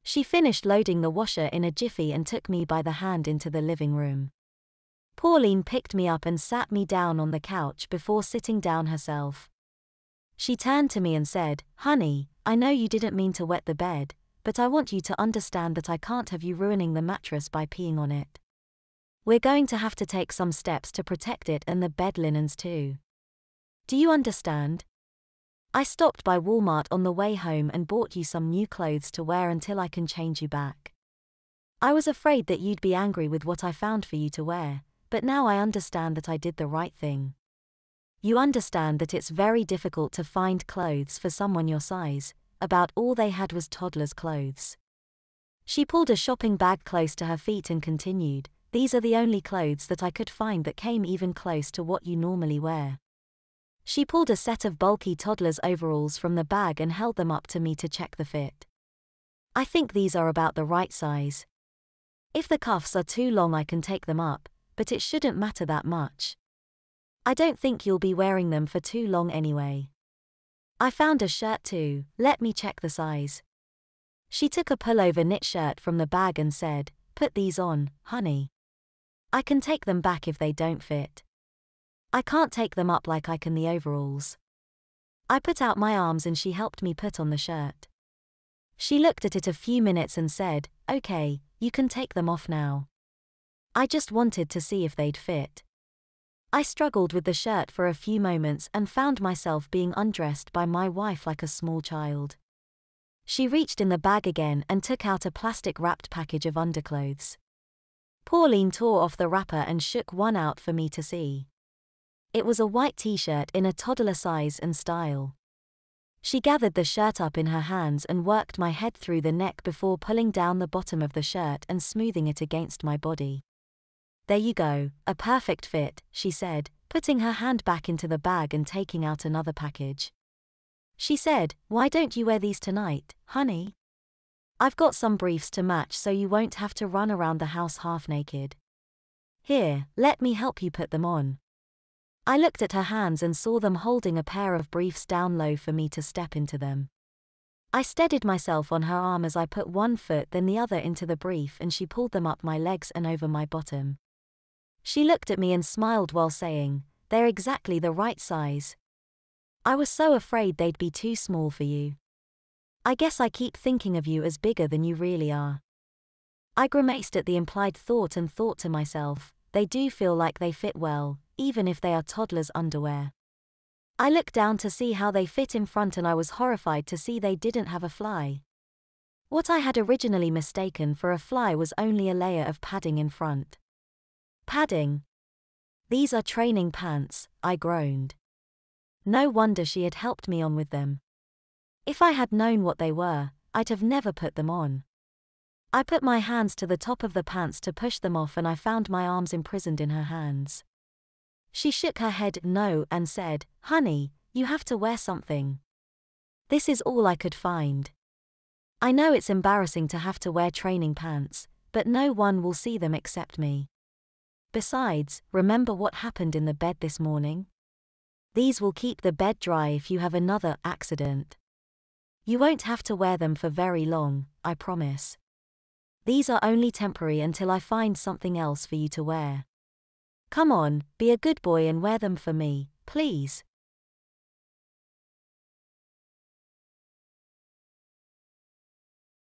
She finished loading the washer in a jiffy and took me by the hand into the living room. Pauline picked me up and sat me down on the couch before sitting down herself. She turned to me and said, "Honey, I know you didn't mean to wet the bed, but I want you to understand that I can't have you ruining the mattress by peeing on it. We're going to have to take some steps to protect it and the bed linens too. Do you understand? I stopped by Walmart on the way home and bought you some new clothes to wear until I can change you back. I was afraid that you'd be angry with what I found for you to wear, but now I understand that I did the right thing. You understand that it's very difficult to find clothes for someone your size. About all they had was toddler's clothes." She pulled a shopping bag close to her feet and continued, "These are the only clothes that I could find that came even close to what you normally wear." She pulled a set of bulky toddler's overalls from the bag and held them up to me to check the fit. "I think these are about the right size. If the cuffs are too long I can take them up, but it shouldn't matter that much. I don't think you'll be wearing them for too long anyway. I found a shirt too, let me check the size." She took a pullover knit shirt from the bag and said, "Put these on, honey. I can take them back if they don't fit. I can't take them up like I can the overalls." I put out my arms and she helped me put on the shirt. She looked at it a few minutes and said, "Okay, you can take them off now. I just wanted to see if they'd fit." I struggled with the shirt for a few moments and found myself being undressed by my wife like a small child. She reached in the bag again and took out a plastic-wrapped package of underclothes. Pauline tore off the wrapper and shook one out for me to see. It was a white t-shirt in a toddler size and style. She gathered the shirt up in her hands and worked my head through the neck before pulling down the bottom of the shirt and smoothing it against my body. "There you go, a perfect fit," she said, putting her hand back into the bag and taking out another package. She said, "Why don't you wear these tonight, honey? I've got some briefs to match so you won't have to run around the house half naked. Here, let me help you put them on." I looked at her hands and saw them holding a pair of briefs down low for me to step into them. I steadied myself on her arm as I put one foot then the other into the brief and she pulled them up my legs and over my bottom. She looked at me and smiled while saying, "They're exactly the right size. I was so afraid they'd be too small for you. I guess I keep thinking of you as bigger than you really are." I grimaced at the implied thought and thought to myself, they do feel like they fit well, even if they are toddler's underwear. I looked down to see how they fit in front and I was horrified to see they didn't have a fly. What I had originally mistaken for a fly was only a layer of padding in front. Padding? "These are training pants," I groaned. No wonder she had helped me on with them. If I had known what they were, I'd have never put them on. I put my hands to the top of the pants to push them off and I found my arms imprisoned in her hands. She shook her head no and said, "Honey, you have to wear something." This is all I could find. I know it's embarrassing to have to wear training pants, but no one will see them except me. Besides, remember what happened in the bed this morning? These will keep the bed dry if you have another accident. You won't have to wear them for very long, I promise. These are only temporary until I find something else for you to wear. Come on, be a good boy and wear them for me, please.